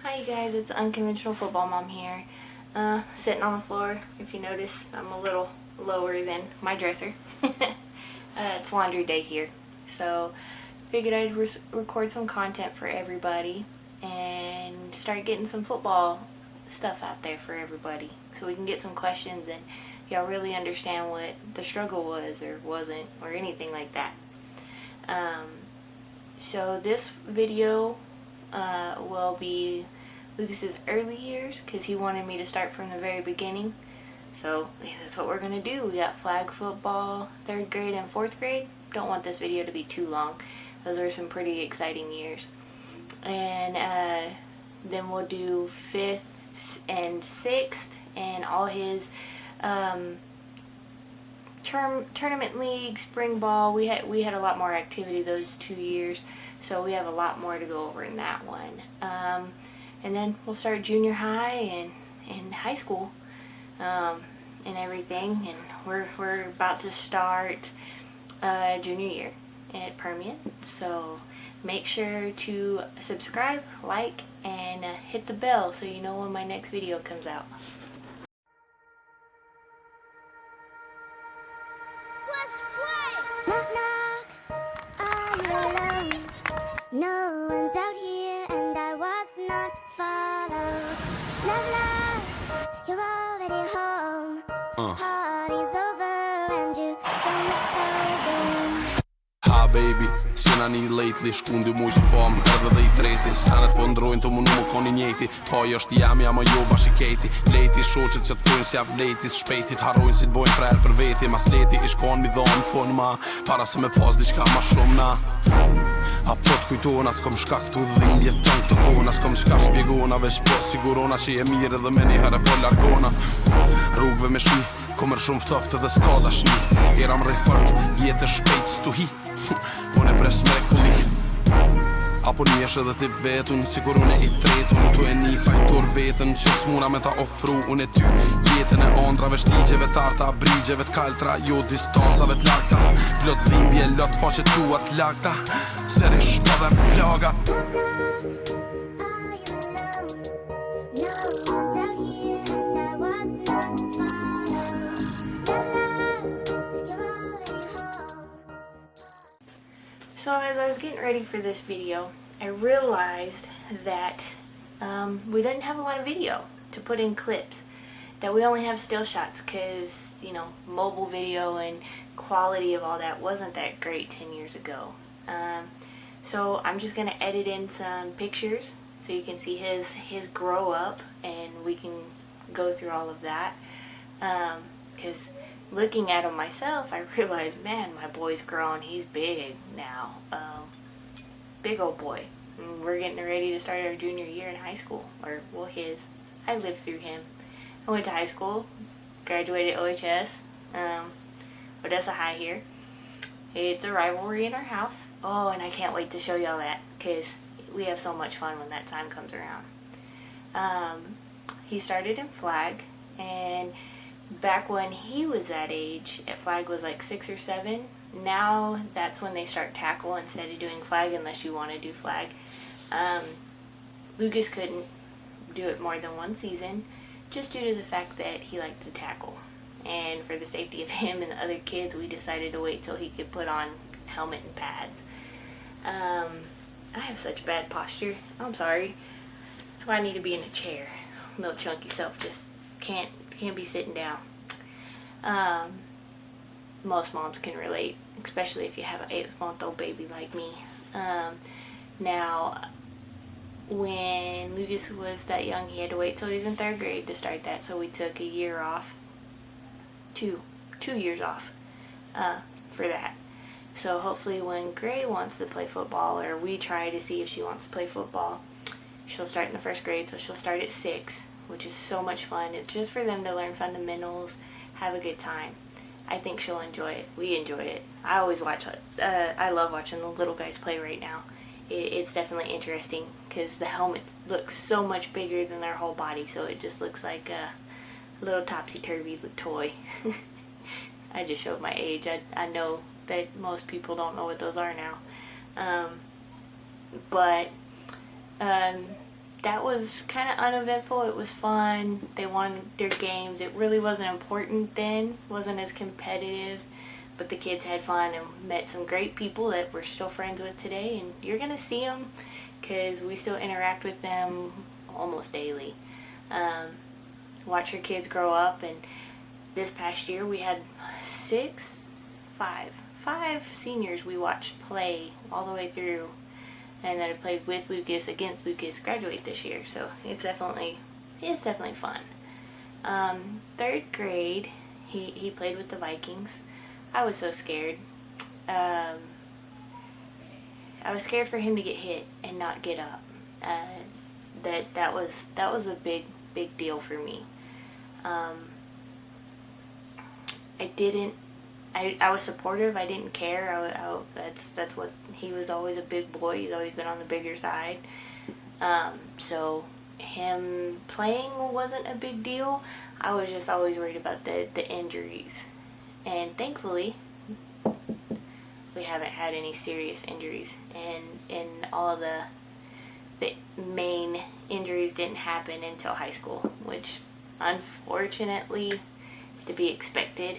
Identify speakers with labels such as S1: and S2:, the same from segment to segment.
S1: Hi you guys, it's Unconventional Football Mom here. Sitting on the floor. If you notice, I'm a little lower than my dresser. It's laundry day here. So figured I'd record some content for everybody and start getting some football stuff out there for everybody so we can get some questions and y'all really understand what the struggle was or wasn't or anything like that. So this video will be Lucas's early years because he wanted me to start from the very beginning. So that's what we're going to do. We got flag football, 3rd grade and 4th grade. Don't want this video to be too long. Those are some pretty exciting years. And then we'll do 5th and 6th and all his tournament league, spring ball. We had a lot more activity those 2 years, so we have a lot more to go over in that one. And then we'll start junior high and high school and everything. And we're about to start junior year at Permian. So make sure to subscribe, like, and hit the bell so you know when my next video comes out.
S2: Knock, knock, are you alone? No one's out here and I was not followed. Love, love, you're already home. Party's over and you don't look so good.
S3: Ha baby, sina një lately, shkundi muj s'pom edhe dhe I treti. Senet po ndrojnë të më nuk koni njeti. Poj është jam ama jo bashiketi. Leti shoqet që t'thojnë s'jav letis. Shpejtit harrojnë si t'bojnë frerë për veti. Mas leti ish kon mi dhonë fun ma para se me pas diçka ma shumë na. A po t'kujtona t'kom shka këtu dhim jeton këtë kona. S'kom shka shpjegona veç po sigurona që je mirë edhe me një herë po largona. Rrugve me shi, komër shumë ftoft edhe s'ka dashni. Eram rejfort, jetë shpejt s'tu hi. Unë e pres mrekulli Apo njesh edhe ti vetun Sigur unë I tretun Tu e një fajtor vetën Që s'muna me ta ofru Unë e ty jetën e ondrave Shtigjeve tarta Brigjeve t'kaltra Jo distancave t'lakta Plot dhimbje Lot faqe tua t'lakta Serish pa dhe plaga
S1: So as I was getting ready for this video, I realized that we didn't have a lot of video to put in clips, that we only have still shots because, you know, mobile video and quality of all that wasn't that great 10 years ago. So I'm just going to edit in some pictures so you can see his grow up and we can go through all of that. Because looking at him myself, I realized, man, my boy's grown. He's big now. Big old boy. And we're getting ready to start our junior year in high school. Or, well, his. I lived through him. I went to high school. Graduated OHS. Odessa High here. It's a rivalry in our house. Oh, and I can't wait to show y'all that. Because we have so much fun when that time comes around. He started in flag. And back when he was that age, at flag was like 6 or 7. Now that's when they start tackle instead of doing flag unless you want to do flag. Lucas couldn't do it more than one season just due to the fact that he liked to tackle. And for the safety of him and the other kids, we decided to wait till he could put on helmet and pads. I have such bad posture. I'm sorry. That's why I need to be in a chair. Little chunky self just can't be sitting down. Most moms can relate, especially if you have an 8-month-old baby like me. Now, when Lucas was that young, he had to wait till he was in 3rd grade to start that, so we took a year off, two years off for that. So hopefully when Gray wants to play football, or we try to see if she wants to play football, she'll start in the 1st grade, so she'll start at 6, which is so much fun. It's just for them to learn fundamentals, have a good time. I think she'll enjoy it. We enjoy it. I always watch it. I love watching the little guys play right now. It's definitely interesting because the helmet looks so much bigger than their whole body, so it just looks like a little topsy-turvy toy. I just showed my age. I know that most people don't know what those are now. But that was kind of uneventful. It was fun. They won their games. It really wasn't important then. Wasn't as competitive. But the kids had fun and met some great people that we're still friends with today. And you're going to see them because we still interact with them almost daily. Watch your kids grow up. And this past year we had five seniors we watched play all the way through, and that I played with Lucas, against Lucas, graduate this year. So it's definitely fun. Third grade, he played with the Vikings. I was so scared. I was scared for him to get hit and not get up. That was a big deal for me. I was supportive. I didn't care. That's what he was, always a big boy. He's always been on the bigger side. So him playing wasn't a big deal. I was just always worried about the injuries, and thankfully we haven't had any serious injuries, and all of the main injuries didn't happen until high school, which unfortunately is to be expected.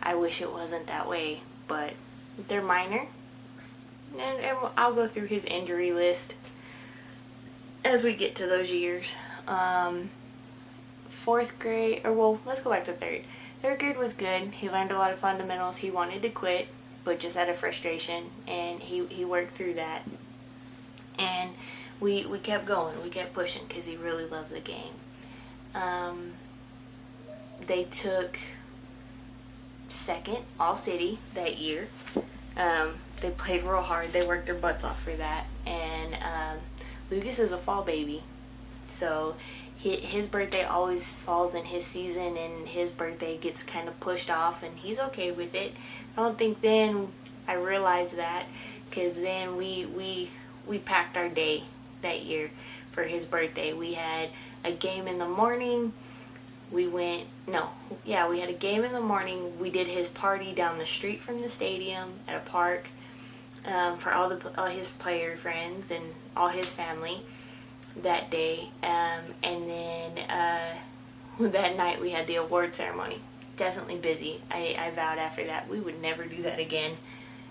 S1: I wish it wasn't that way, but they're minor. And I'll go through his injury list as we get to those years. Fourth grade, let's go back to third. Third grade was good. He learned a lot of fundamentals. He wanted to quit, but just out of frustration, and he worked through that. And we kept going. We kept pushing because he really loved the game. They took second all city that year. They played real hard. They worked their butts off for that. And Lucas is a fall baby, so his birthday always falls in his season, and his birthday gets kind of pushed off, and he's okay with it. I don't think then I realized that, because then we packed our day that year for his birthday. We had a game in the morning. We had a game in the morning. We did his party down the street from the stadium at a park, for all his player friends and all his family that day. And then that night we had the award ceremony. Definitely busy. I vowed after that we would never do that again,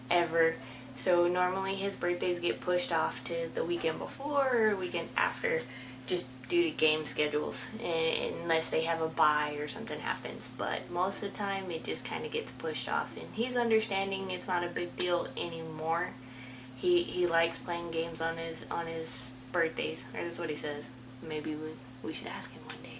S1: ever. So normally his birthdays get pushed off to the weekend before or weekend after, just due to game schedules, unless they have a bye or something happens. But most of the time it just kind of gets pushed off, and he's understanding. It's not a big deal anymore. He likes playing games on his birthdays, or that's what he says. Maybe we should ask him one day.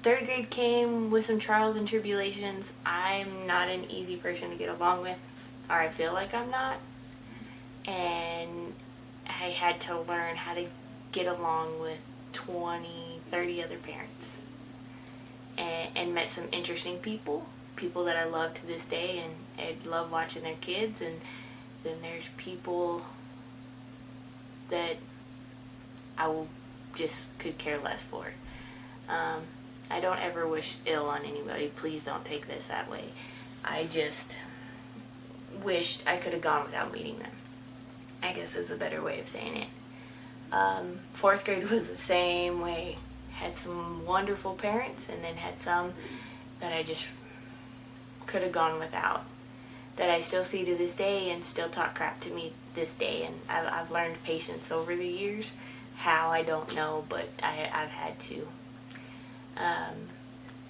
S1: Third grade came with some trials and tribulations. I'm not an easy person to get along with, or I feel like I'm not, and I had to learn how to get along with 20, 30 other parents, and met some interesting people that I love to this day, and I love watching their kids. And then there's people that I could care less for. I don't ever wish ill on anybody. Please don't take this that way. I just wished I could have gone without meeting them, I guess is a better way of saying it. Fourth grade was the same way. Had some wonderful parents, and then had some that I just could have gone without, that I still see to this day and still talk crap to me this day. And I've learned patience over the years. How, I don't know, but I've had to.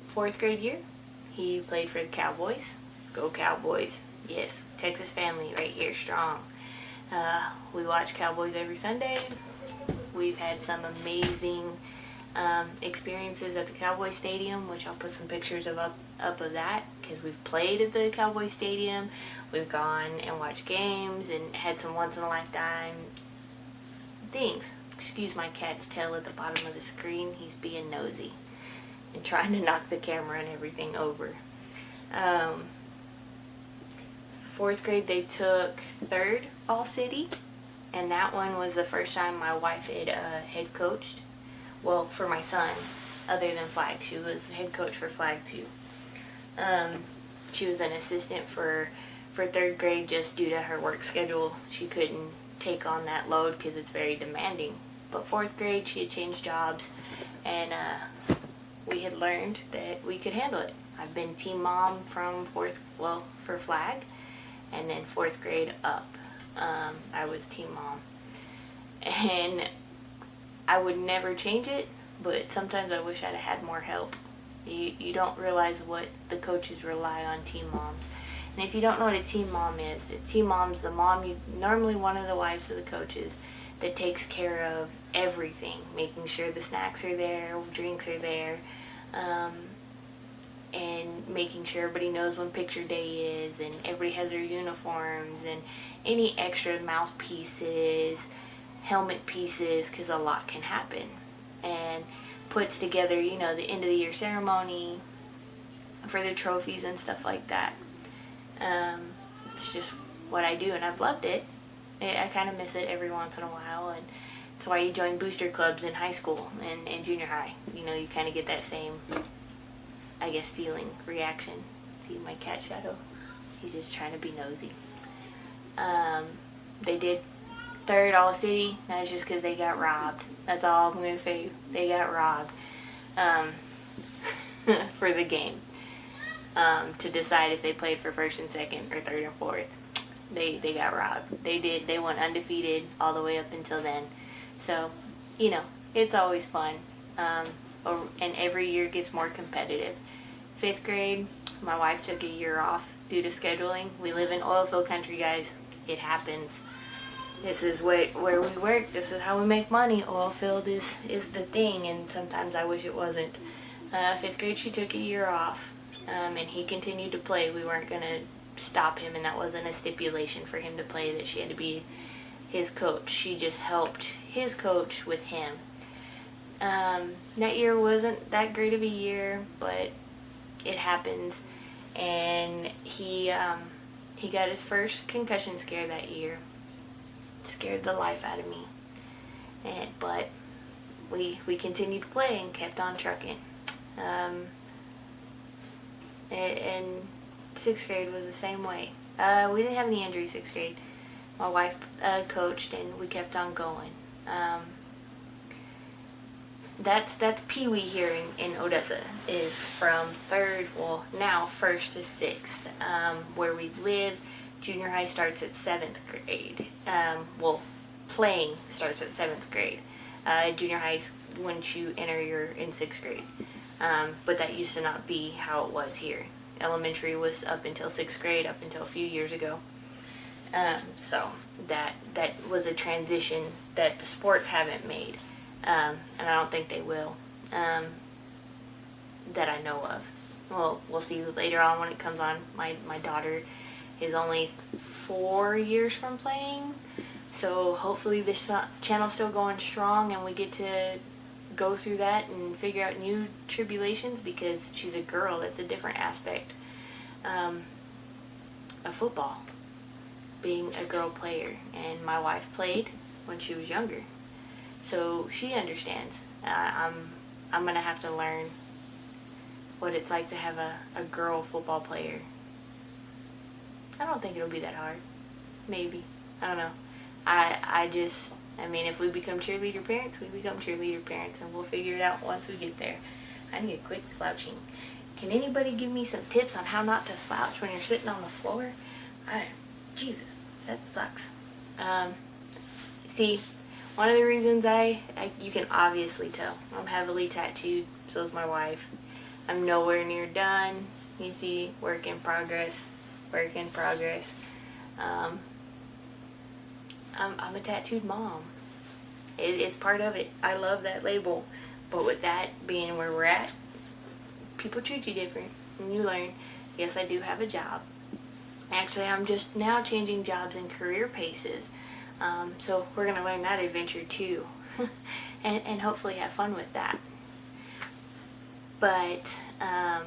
S1: Fourth grade year, he played for the Cowboys. Go Cowboys. Yes, Texas family right here, strong. We watch Cowboys every Sunday. We've had some amazing experiences at the Cowboy Stadium, which I'll put some pictures up of that, because we've played at the Cowboy Stadium. We've gone and watched games and had some once-in-a-lifetime things. Excuse my cat's tail at the bottom of the screen. He's being nosy and trying to knock the camera and everything over. Fourth grade, they took third all-city, and that one was the first time my wife had head coached. Well, for my son, other than flag. She was head coach for flag too. She was an assistant for third grade just due to her work schedule. She couldn't take on that load because it's very demanding. But 4th grade, she had changed jobs, and we had learned that we could handle it. I've been team mom from for flag, and then 4th grade up, I was team mom. And I would never change it, but sometimes I wish I'd had more help. You don't realize what the coaches rely on team moms. And if you don't know what a team mom is, a team mom's the mom, normally one of the wives of the coaches, that takes care of everything, making sure the snacks are there, drinks are there, and making sure everybody knows when picture day is, and everybody has their uniforms, and any extra mouthpieces, helmet pieces, because a lot can happen. And puts together, the end of the year ceremony for the trophies and stuff like that. It's just what I do, and I've loved it. I kind of miss it every once in a while, and that's why you join booster clubs in high school and junior high. You kind of get that same, I guess, feeling, reaction. See my cat Shadow? He's just trying to be nosy. They did 3rd All-City. That's just because they got robbed. That's all I'm going to say. They got robbed for the game, to decide if they played for 1st and 2nd or 3rd and 4th. They got robbed. They went undefeated all the way up until then. So, it's always fun. And every year gets more competitive. 5th grade, my wife took a year off due to scheduling. We live in oilfield country, guys. It happens. This is where we work. This is how we make money. Oilfield is the thing, and sometimes I wish it wasn't. 5th grade, she took a year off, and he continued to play. We weren't going to stop him, and that wasn't a stipulation for him to play, that she had to be his coach. She just helped his coach with him. That year wasn't that great of a year, but it happens. And he got his first concussion scare that year. Scared the life out of me. But we continued to play and kept on trucking. And 6th grade was the same way. We didn't have any injuries 6th grade. My wife coached, and we kept on going. That's Pee Wee here in Odessa, is from 3rd, now 1st to 6th. Where we live, junior high starts at 7th grade. Playing starts at 7th grade. Junior high is once you enter, you're in 6th grade. But that used to not be how it was here. Elementary was up until 6th grade, up until a few years ago. So that was a transition that the sports haven't made. And I don't think they will, that I know of. Well, we'll see later on when it comes on. My daughter is only 4 years from playing, so hopefully this channel's still going strong, and we get to go through that and figure out new tribulations, because she's a girl. That's a different aspect of football, being a girl player. And my wife played when she was younger, so she understands. I'm gonna have to learn what it's like to have a girl football player. I don't think it'll be that hard. Maybe. I don't know. I mean, if we become cheerleader parents, we become cheerleader parents, and we'll figure it out once we get there. I need to quit slouching. Can anybody give me some tips on how not to slouch when you're sitting on the floor? Jesus, that sucks. See, one of the reasons you can obviously tell, I'm heavily tattooed, so is my wife. I'm nowhere near done. You see, work in progress, work in progress. I'm a tattooed mom. It's part of it. I love that label. But with that being where we're at, people treat you different, and you learn. Yes, I do have a job. Actually, I'm just now changing jobs and career paces. So we're going to learn that adventure too. and hopefully have fun with that. But I'm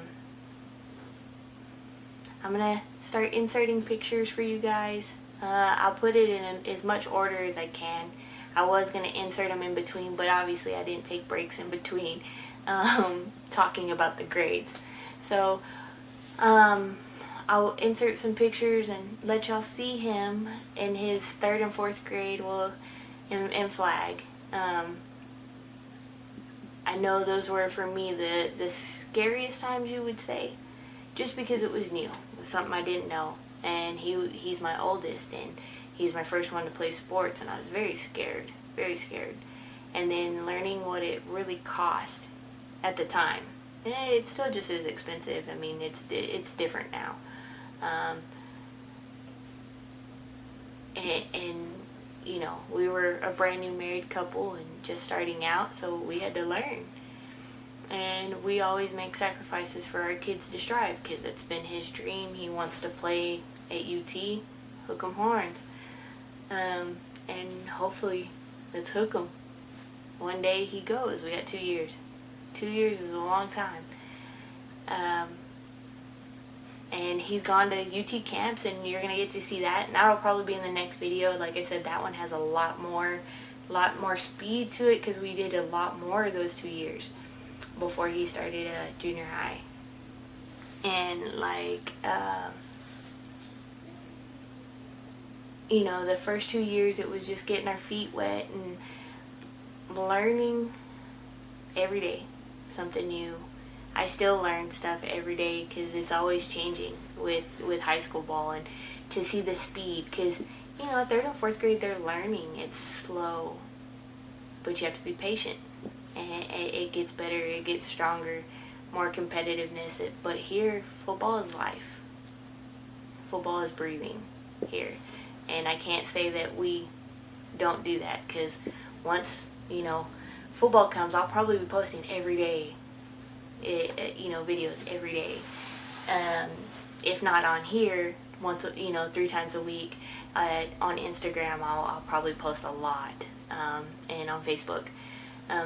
S1: going to start inserting pictures for you guys. I'll put it in as much order as I can. I was going to insert them in between, but obviously I didn't take breaks in between talking about the grades. So I'll insert some pictures and let y'all see him in his 3rd and 4th grade, well, in flag. I know those were for me the scariest times, you would say, just because it was new. It was something I didn't know, and he's my oldest, and he's my first one to play sports, and I was very scared, very scared. And then learning what it really cost at the time. It's still just as expensive. I mean, it's different now. And you know, we were a brand new married couple and just starting out, so we had to learn. And we always make sacrifices for our kids to strive, because it's been his dream. He wants to play at UT, hook 'em horns. And hopefully, let's hook 'em. One day he goes. We got 2 years. 2 years is a long time. And he's gone to UT camps, and you're going to get to see that. And that'll probably be in the next video. Like I said, that one has a lot more speed to it, because we did a lot more those 2 years before he started junior high. And like, you know, the first 2 years it was just getting our feet wet and learning every day something new. I still learn stuff every day, because it's always changing with high school ball, and to see the speed, because you know, 3rd and 4th grade they're learning. It's slow, but you have to be patient, and it gets better, it gets stronger, more competitiveness. But here, football is life. Football is breathing here, and I can't say that we don't do that, because once, you know, football comes, I'll probably be posting every day, you know, videos every day. If not on here, once, you know, 3 times a week. On Instagram, I'll probably post a lot, and on Facebook,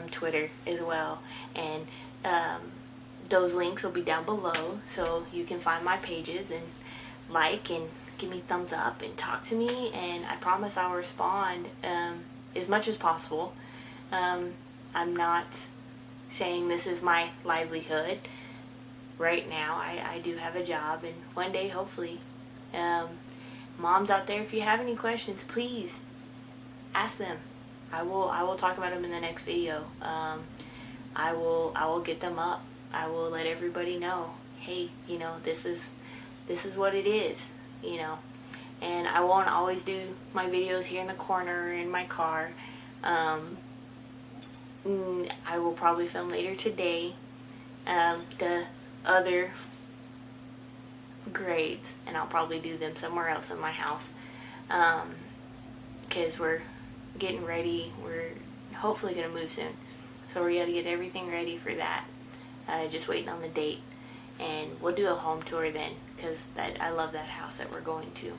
S1: Twitter as well. And those links will be down below, so you can find my pages and like and give me thumbs up and talk to me, and I promise I'll respond as much as possible. I'm not saying this is my livelihood right now. I do have a job, and one day, hopefully, moms out there, if you have any questions, please ask them. I will talk about them in the next video. I will get them up. I will let everybody know, hey, you know, this is what it is, you know. And I won't always do my videos here in the corner in my car. I will probably film later today the other grades, and I'll probably do them somewhere else in my house, because we're getting ready. We're hopefully going to move soon, so we got to get everything ready for that. Just waiting on the date, and we'll do a home tour then, because I love that house that we're going to.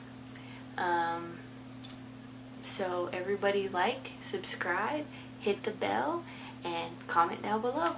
S1: So everybody, like, subscribe, hit the bell, and comment down below.